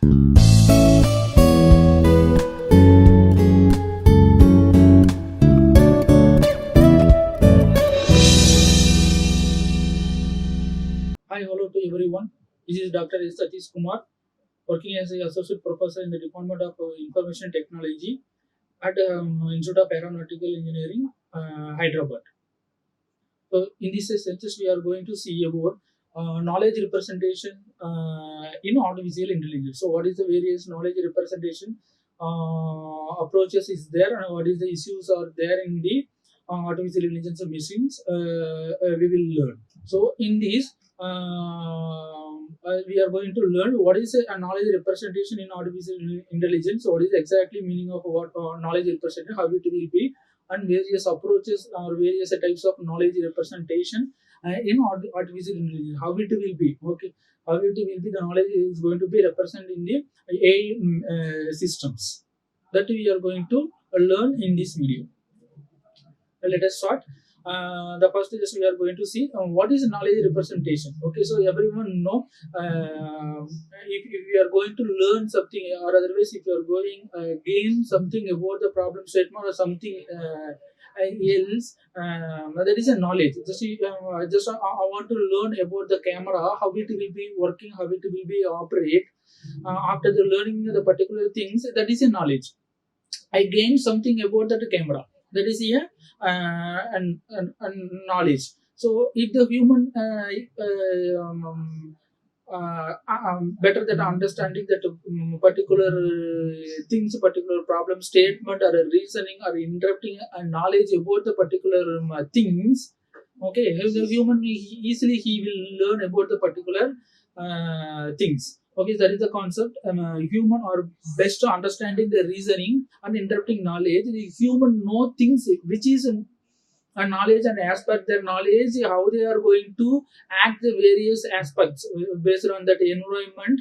Hi, hello to everyone. This is Dr. Satheesh Kumar, working as an associate professor in the Department of Information Technology at Institute of Aeronautical Engineering, Hyderabad. So, in this session, we are going to see about knowledge representation in artificial intelligence. So, what is the various knowledge representation approaches is there, and what is the issues are there in the artificial intelligence machines? We will learn. So, in this, we are going to learn what is a knowledge representation in artificial intelligence. What is exactly meaning of what knowledge representation? How it will be, and various approaches or various types of knowledge representation in artificial intelligence. How it will be, okay? How it will be, the knowledge is going to be represented in the AI systems that we are going to learn in this video. Let us start. The first is we are going to see what is knowledge representation. Okay, so everyone know if we are going to learn something, or otherwise if you are going gain something about the problem statement or something else, that is a knowledge. I want to learn about the camera, how it will be working, how it will be operate. After the learning the particular things, that is a knowledge. I gained something about that camera. That is here and knowledge. So if the human better than understanding that particular things, particular problem statement, or a reasoning, or interrupting a knowledge about the particular things. Okay, if the human easily he will learn about the particular things. Okay, that is the concept. Human are best to understanding the reasoning and interpreting knowledge. The human know things which is a knowledge, and aspect their knowledge, how they are going to act the various aspects based on that environment,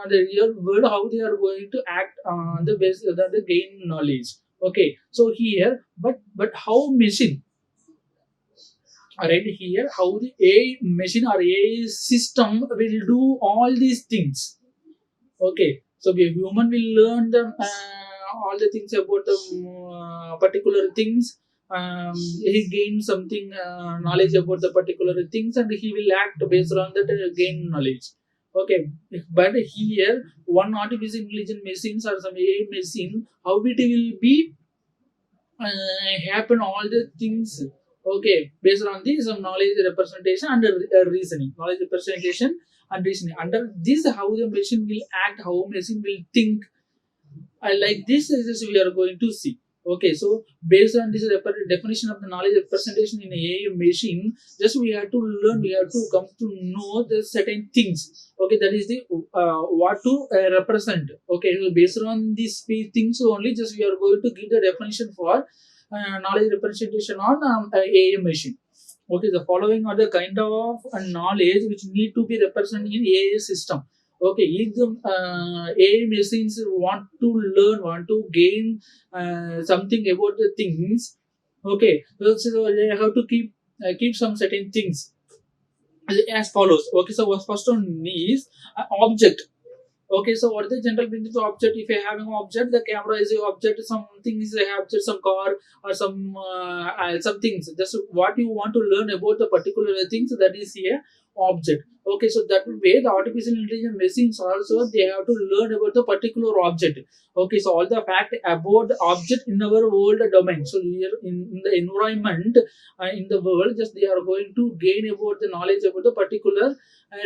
the real world, how they are going to act on the base the gain knowledge. Okay, so here, but how machine, right here, how the AI machine or AI system will do all these things. Okay, so the human will learn the all the things about the particular things. He gain something knowledge about the particular things, and he will act based on that gain knowledge. Okay, but here one artificial intelligence machines or some AI machine, how it will be happen all the things. Okay, based on this some knowledge representation and reasoning, knowledge representation and reasoning. Under this, how the machine will act, how machine will think, like this is we are going to see. Okay, so based on this definition of the knowledge representation in a machine, just we have to learn, we have to come to know the certain things. Okay, that is the what to represent. Okay, so based on these things only, just we are going to give the definition for knowledge representation on a machine. Okay, the following are the kind of knowledge which need to be represented in AI system. Okay, if the AI machines want to learn, want to gain something about the things, okay, so they have to keep some certain things as follows. Okay, so first one is object. Okay, so what is the general meaning of object? If you have an object, the camera is an object, something is a object, some car or some things. Just what you want to learn about the particular things, that is a object. Okay, so that way the artificial intelligence machines also they have to learn about the particular object. Okay, so all the fact about the object in our world domain. So here in the environment in the world, just they are going to gain about the knowledge about the particular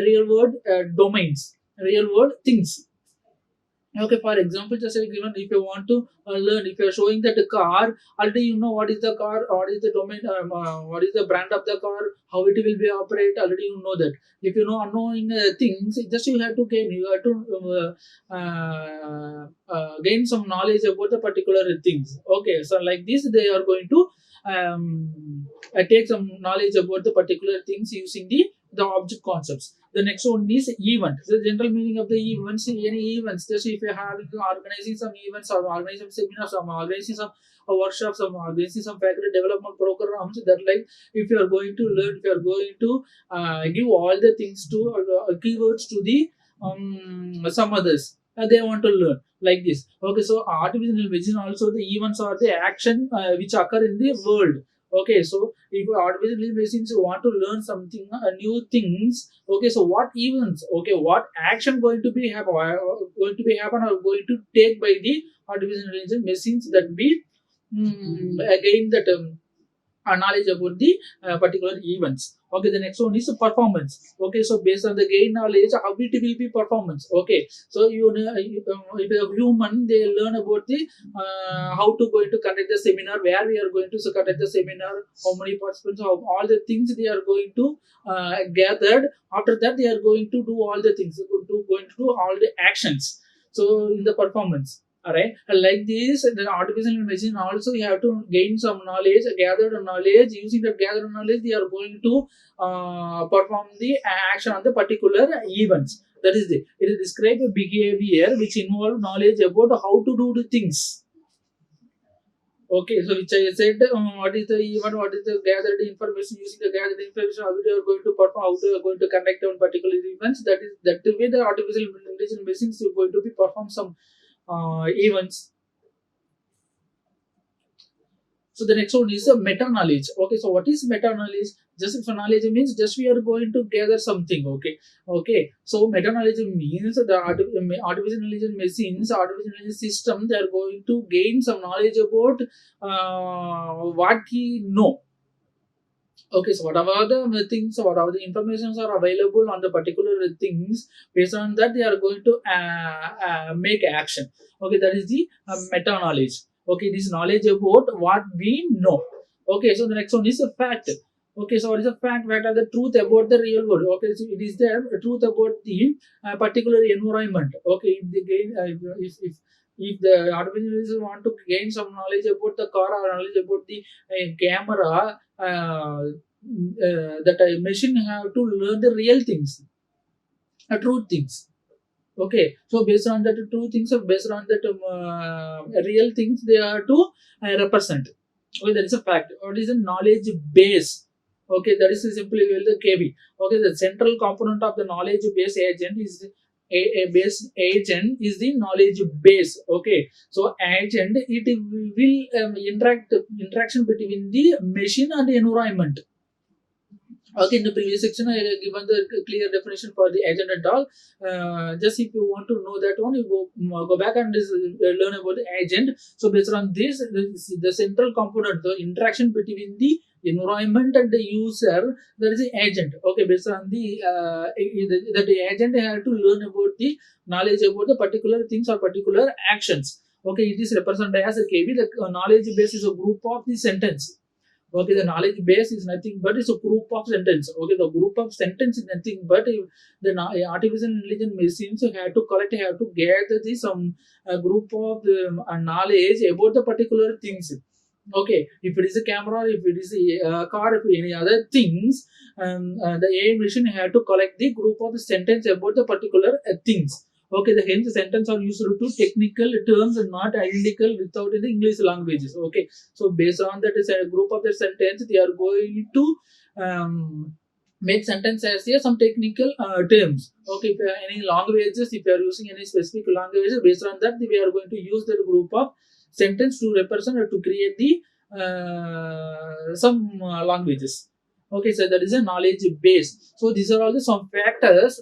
real world domains, real world things. Okay, for example, just like given, if you want to learn, if you are showing that the car, already you know what is the car, what is the domain, what is the brand of the car, how it will be operate, already you know that. If you know unknowing things, just you have to gain, you have to gain some knowledge about the particular things. Okay, so like this, they are going to take some knowledge about the particular things using the object concepts. The next one is event. The general meaning of the events, any events. Just if you have organizing some events or organizing seminars or organizing some workshops or organizing some faculty development programs, that like if you are going to learn, if you are going to give all the things to keywords to the some others. they want to learn like this. Okay, so artificial intelligence also the events or the action which occur in the world. Okay, so if artificial intelligence want to learn something new things, okay, so what events, okay, what action going to be happen, or going to take by the artificial intelligence machines that we again that knowledge about the particular events. Okay, the next one is performance. Okay, so based on the gain knowledge, how it will be performance. Okay, so if a human they learn about the how to going to conduct the seminar, where we are going to conduct the seminar, how many participants, how all the things they are going to gathered. After that, they are going to do all the things, going to do all the actions. So in the performance. Alright, like this, the artificial intelligence also you have to gain some knowledge, gathered knowledge. Using that gathered knowledge, they are going to perform the action on the particular events. That is it is describe a behavior which involve knowledge about how to do the things. Okay, so which I said, what is the event, what is the gathered information, using the gathered information, how you are going to perform, how you are going to conduct on particular events. That is that the way the artificial intelligence machines is going to be perform some events. So the next one is meta knowledge. Okay, so what is meta knowledge? Just for knowledge means just we are going to gather something. Okay, okay. So meta knowledge means the artificial intelligence machines, artificial intelligence system, they are going to gain some knowledge about what we know. Okay, so whatever the things, whatever the informations are available on the particular things, based on that they are going to make action. Okay, that is the meta knowledge. Okay, this knowledge about what we know. Okay, so the next one is a fact. Okay, so what is a fact? Fact are the truth about the real world. Okay, so it is the truth about the particular environment. Okay, if they gain, if the artificial intelligence want to gain some knowledge about the car or knowledge about the camera, that a machine have to learn the real things, true things. Okay, so based on that true things, or based on that real things, they are to represent. Okay, that is a fact. What is a knowledge base? Okay, that is simply the KB. Okay, the central component of the knowledge base agent is a base agent is the knowledge base. Okay, so agent it will interaction between the machine and the environment. Okay, in the previous section, I have given the clear definition for the agent and all. Just if you want to know that one, you go back and learn about the agent. So based on this, the central component, the interaction between the environment and the user, that is the agent. Okay, based on that the agent have to learn about the knowledge about the particular things or particular actions. Okay, it is represented as a KB. The knowledge base is a group of the sentence. Okay, the knowledge base is nothing but it's a group of sentence. Okay, the group of sentence is nothing but if the artificial intelligence machines have to collect, have to gather this some group of knowledge about the particular things. Okay, if it is a camera, if it is a car, if any other things, the AI machine have to collect the group of sentence about the particular things. Okay, the hence sentence are used to technical terms and not identical without in the English languages. Okay, so based on that group of the sentence, they are going to make sentence as some technical terms. Okay, if any languages, if you are using any specific languages, based on that, we are going to use that group of sentence to represent or to create the some languages. Okay, so that is a knowledge base. So these are all the some factors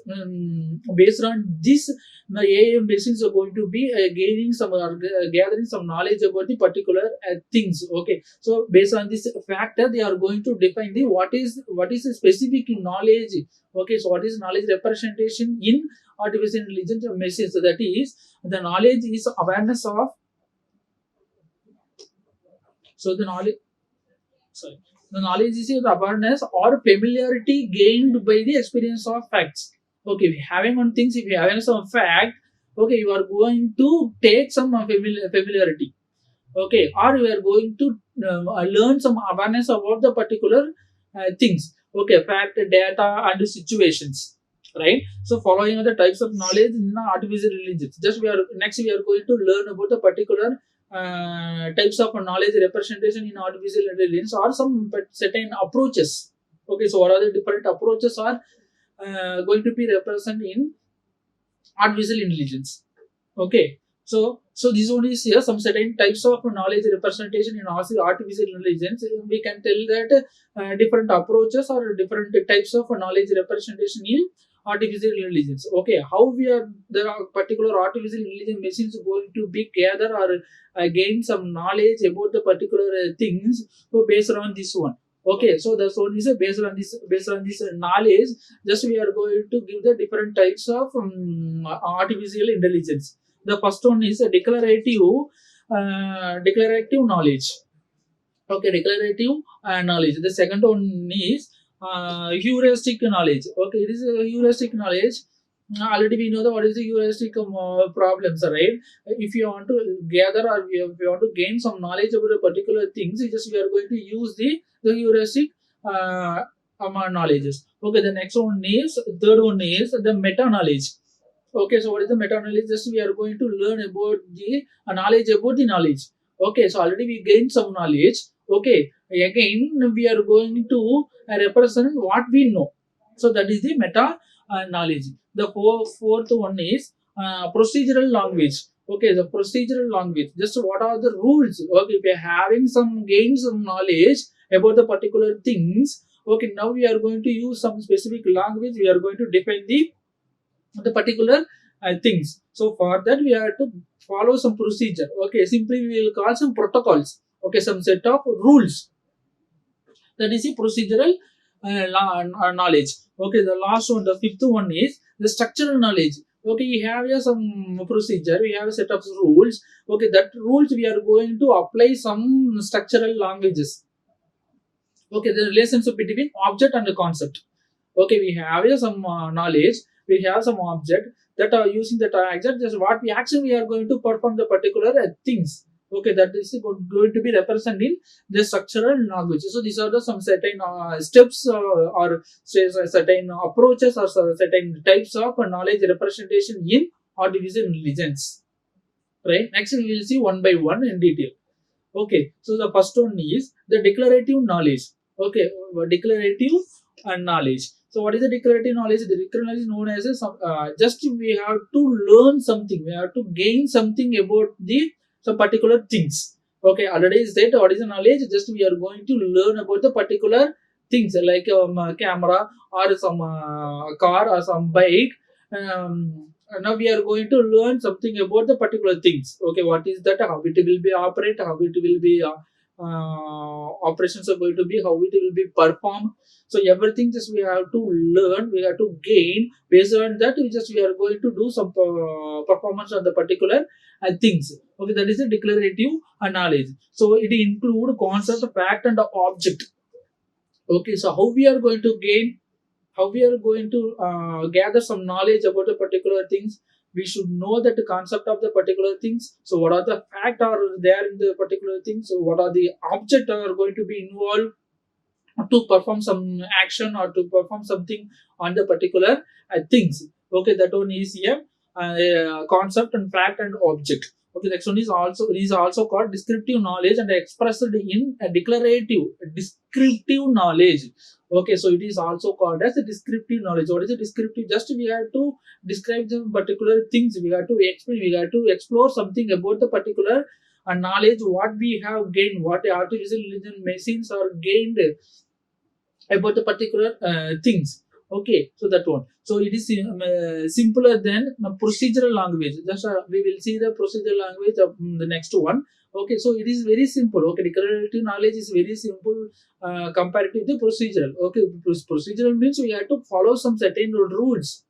based on this. The AI machines are going to be gaining some gathering some knowledge about the particular things. Okay, so based on this factor, they are going to define the what is the specific knowledge. Okay, so what is knowledge representation in artificial intelligence machines? So that is the knowledge is awareness of. So the knowledge. Sorry. The knowledge is the awareness or familiarity gained by the experience of facts. Okay, if you having on things, if you having some fact, okay, you are going to take some familiarity. Okay, or you are going to learn some awareness about the particular things. Okay, fact, data, and situations. Right. So, following the types of knowledge in artificial intelligence. Just we are going to learn about the particular types of knowledge representation in artificial intelligence or some certain approaches. Okay, so what are the different approaches are going to be represented in artificial intelligence? Okay. So this one is here some certain types of knowledge representation in artificial intelligence. We can tell that different approaches or different types of knowledge representation in artificial intelligence. Okay, how we are the particular artificial intelligence machines going to be gather or gain some knowledge about the particular things, so based on this one. Okay, so the one is based on this knowledge. Just we are going to give the different types of artificial intelligence. The first one is a declarative knowledge. Okay, declarative knowledge. The second one is heuristic knowledge. Okay, it is a heuristic knowledge. Already we know that what is the heuristic problems, right? If you want to gather or if you want to gain some knowledge about a particular things, it's just we are going to use the heuristic knowledges. Okay, the next one is third one is the meta knowledge. Okay, so what is the meta knowledge? Just we are going to learn about the knowledge about the knowledge. Okay, so already we gained some knowledge. Okay, again we are going to represent what we know. So that is the meta knowledge. The fourth one is procedural language. Okay, the procedural language. Just what are the rules? Okay, if we are having some gain some knowledge about the particular things. Okay, now we are going to use some specific language. We are going to define the particular things. So for that we have to follow some procedure. Okay, simply we will call some protocols. Okay, some set of rules. That is the procedural knowledge. Okay, the last one, the fifth one is the structural knowledge. Okay, we have here some procedure, we have a set of rules. Okay, that rules we are going to apply some structural languages. Okay, the relationship between object and the concept. Okay, we have here some knowledge, we have some object that are using the object, just what we action we are going to perform the particular things. Okay, that is going to be represented in the structural language. So these are the some certain steps or say certain approaches or certain types of knowledge representation in artificial intelligence. Right, next we will see one by one in detail. Okay, so the first one is the declarative knowledge. Okay, declarative knowledge. So what is the declarative knowledge? The declarative knowledge is known as just we have to learn something, we have to gain something about the some particular things. Okay, already said what is the knowledge? Just we are going to learn about the particular things like camera or some car or some bike. Now we are going to learn something about the particular things. Okay, what is that? How it will be operate? How it will be operations are going to be? How it will be performed? So everything just we have to learn. We have to gain based on that. We are going to do some performance on the particular things. Okay, that is the declarative knowledge. So it include concept, fact, and object. Okay, so how we are going to gain, how we are going to gather some knowledge about a particular things. We should know that the concept of the particular things. So what are the fact are there in the particular things? So what are the object are going to be involved to perform some action or to perform something on the particular things. Okay, that one is here concept and fact and object. Okay, next one is also called descriptive knowledge and expressed in a declarative descriptive knowledge. Okay, so it is also called as a descriptive knowledge. What is a descriptive? Just we have to describe the particular things. We have to explain. We have to explore something about the particular knowledge what we have gained, what artificial intelligence machines are gained about the particular things. Okay, so that one. So it is simpler than procedural language. Just we will see the procedural language of the next one. Okay, so it is very simple. Okay, declarative knowledge is very simple comparative to procedural. Okay, procedural means we have to follow some certain rules,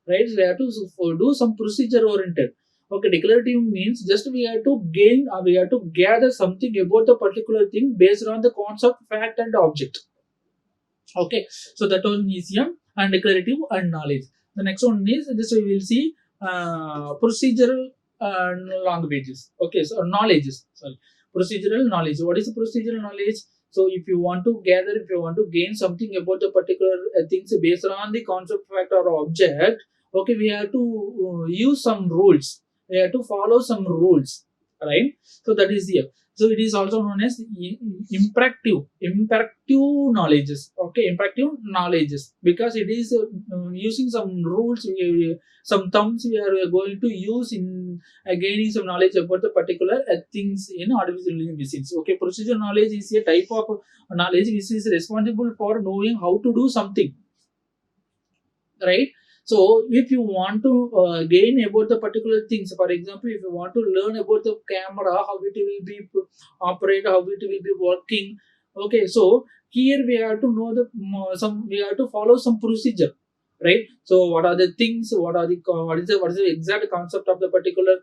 right? We have to do some procedure oriented. Okay, declarative means just we have to gain or we have to gather something about the particular thing based on the concept, fact, and object. Okay, so that one is and declarative and knowledge. The next one is this we will see procedural languages. Okay, so knowledges. Sorry, procedural knowledge. What is procedural knowledge? So if you want to gather, if you want to gain something about the particular things based on the concept, fact, or object, okay, we have to use some rules. We have to follow some rules. right? So that is here. So it is also known as imperative knowledges. Okay, imperative knowledges, because it is using some rules, some terms we are going to use in gaining some knowledge about the particular things in artificial intelligence machines. Okay, procedural knowledge is a type of knowledge which is responsible for knowing how to do something, right? So if you want to gain about the particular things, for example, if you want to learn about the camera, how it will be operate, how it will be working, okay, so here we have to know the some, we have to follow some procedure, right? So what are the things, what is the exact concept of the particular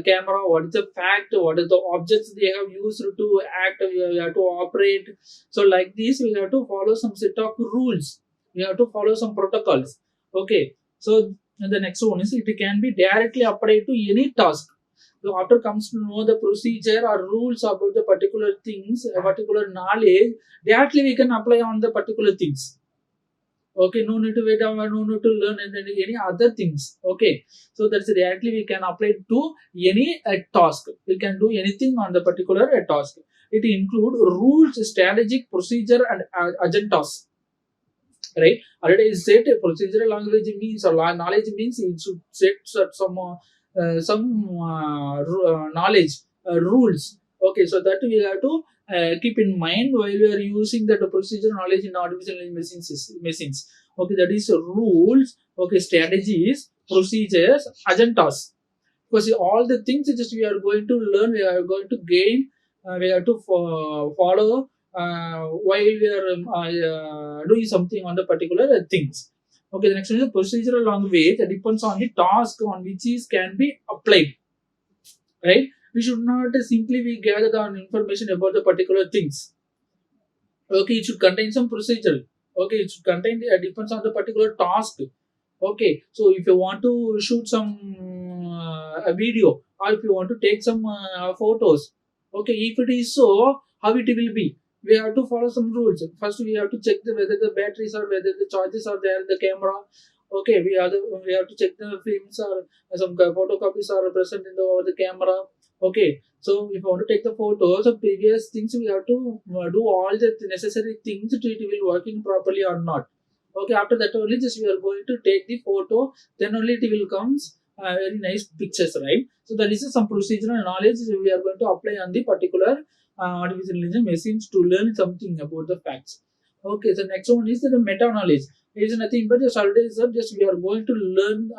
camera, what is the fact, what is the objects they have used to act, we have to operate. So like this we have to follow some set of rules, we have to follow some protocols. Okay, so the next one is, it can be directly applied to any task. So after comes to know the procedure or rules about the particular things, a particular knowledge, directly we can apply on the particular things. Okay, no need to wait or no need to learn any other things. Okay, so that's directly we can apply to any task. We can do anything on the particular task. It include rules, strategic procedure, and agendas, right? Already is set procedural language means, or knowledge means, it should set some knowledge, rules. Okay, so that we have to keep in mind while we are using that procedural knowledge in artificial intelligence machines. Okay, that is rules. Okay, strategies, procedures, agendas. Because all the things just we are going to learn, we are going to gain, we have to follow while we are doing something on the particular things. Okay, the next one is procedural language that depends on the task on which is can be applied, right? We should not simply we gather the information about the particular things. Okay, it should contain some procedure. Okay, it should contain depends on the particular task. Okay, so if you want to shoot some a video, or if you want to take some photos, okay, if it is so, how it will be? We have to follow some rules. First, we have to check whether the batteries or whether the charges are there in the camera. Okay, we have to check the films or some photocopies are present in the over the camera. Okay, so if you want to take the photos of previous things, we have to do all the necessary things to it will working properly or not. Okay, after that only just we are going to take the photo, then only it will comes very nice pictures, right? So that is some procedural knowledge we are going to apply on the particular artificial intelligence machines to learn something about the facts. Okay, so next one is the meta knowledge. It is nothing but just we are going to learn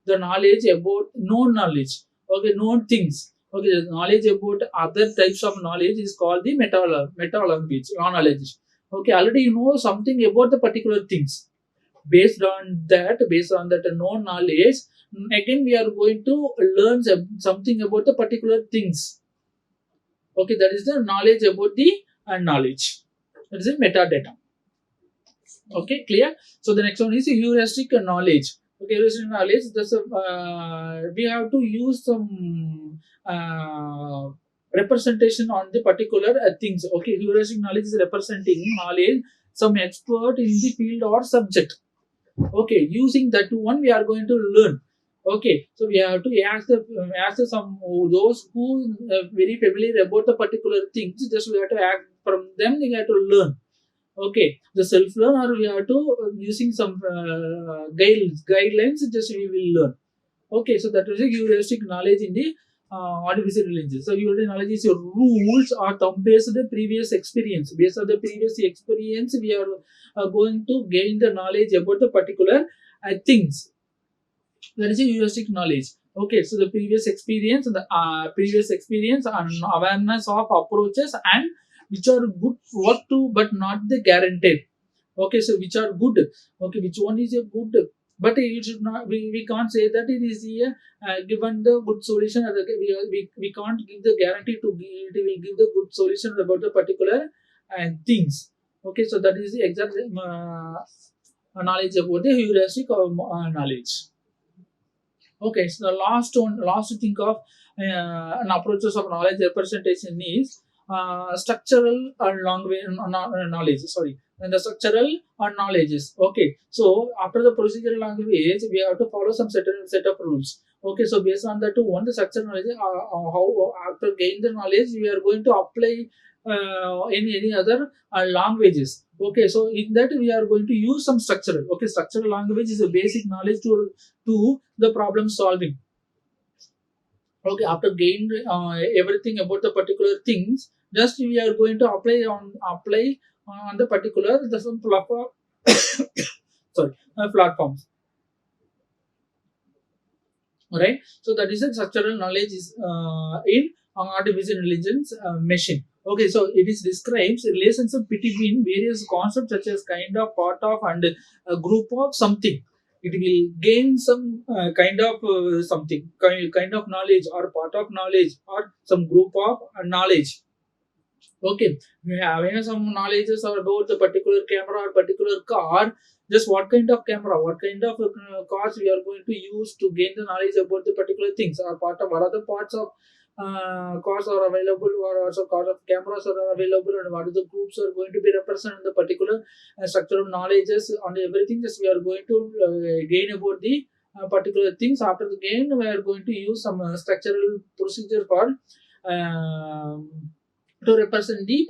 the knowledge about known knowledge. Okay, known things. Okay, the knowledge about other types of knowledge is called the meta language, knowledge. Okay, already you know something about the particular things. Based on that known knowledge, again we are going to learn something about the particular things. Okay, that is the knowledge about the knowledge. That is the metadata. Okay, clear? So the next one is heuristic knowledge. Okay, heuristic knowledge. We have to use some representation on the particular things. Okay, heuristic knowledge is representing knowledge some expert in the field or subject. Okay, using that one we are going to learn. Okay, so we have to ask some those who very familiar about the particular things. Just we have to ask from them. We have to learn. Okay, the self learn, or we have to using some guidelines. Just we will learn. Okay, so that is a heuristic knowledge in the artificial intelligence. So heuristic knowledge is your rules are thumb based on the previous experience. Based on the previous experience, we are going to gain the knowledge about the particular things. That is a heuristic knowledge. Okay, so the previous experience and awareness of approaches and which are good work to, but not the guaranteed. Okay, so which are good. Okay, which one is a good, but it should not, we can't say that it is a given the good solution, or we can't give the guarantee to it will give the good solution about the particular things. Okay, so that is the exact knowledge about the heuristic knowledge. Okay, so the last to think of an approaches of knowledge representation is structural language knowledge. Sorry, and the structural knowledges. Okay, so after the procedural language, we have to follow some certain set of rules. Okay, so based on that, one the structural knowledge, how after gain the knowledge, we are going to apply in any other languages. Okay, so in that we are going to use some structural. Okay, structural language is a basic knowledge to the problem solving. Okay, after gained everything about the particular things, just we are going to apply on the particular the some platform. Sorry, platforms. Right, so that is a structural knowledge is in artificial intelligence machine. Okay, so it is describes relationship between various concepts such as kind of, part of, and a group of something. It will gain some kind of something kind of knowledge, or part of knowledge, or some group of knowledge. Okay, we have some knowledges about the particular camera or particular car. Just what kind of camera, what kind of cars we are going to use to gain the knowledge about the particular things, or part of what are the parts of cars are available, or also cars of cameras are available, and what are the groups are going to be represented in the particular structural knowledges on everything. Just we are going to gain about the particular things. After the gain, we are going to use some structural procedure for. um to represent the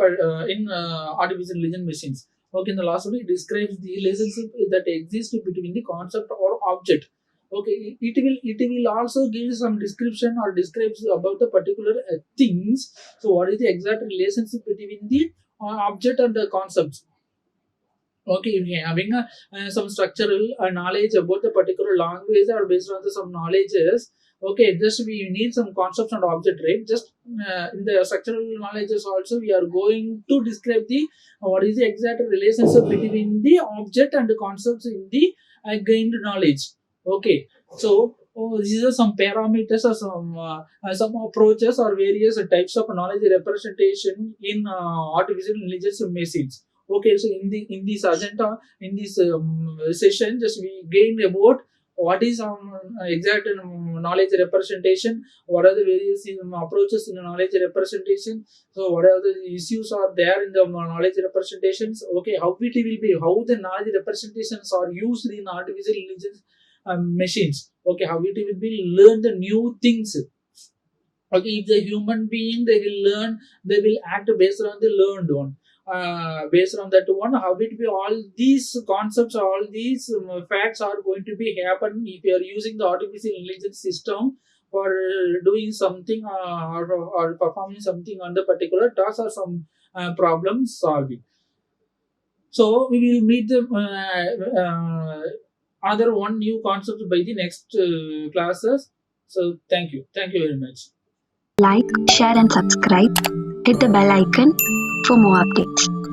in artificial intelligence machines. Okay, in the last one, it describes the relationship that exists between the concept or object. Okay, it will also give some description or describes about the particular things. So, what is the exact relationship between the object and the concepts? Okay, if you're having some structural knowledge about the particular language, or based on the some knowledges, okay, just we need some concepts and object, right? Just in the structural knowledges also, we are going to describe the what is the exact relationship between the object and the concepts in the gained knowledge. Okay, so these are some parameters, or some approaches, or various types of knowledge representation in artificial intelligence machines. Okay, so in this agenda, in this session, just we gained about what is exact knowledge representation, what are the various approaches in the knowledge representation, so what are the issues are there in the knowledge representations. Okay, how it will be, how the knowledge representations are used in artificial intelligence machines. Okay, how it will be learn the new things. Okay, if the human being, they will learn, they will act based on the learned one. Based on that one, how it be, all these concepts, all these facts are going to be happen if you are using the artificial intelligence system for doing something, or performing something on the particular task, or some problem solving. So we will meet the other one new concept by the next classes. So thank you very much. Like, share, and subscribe. Hit the bell icon for more updates.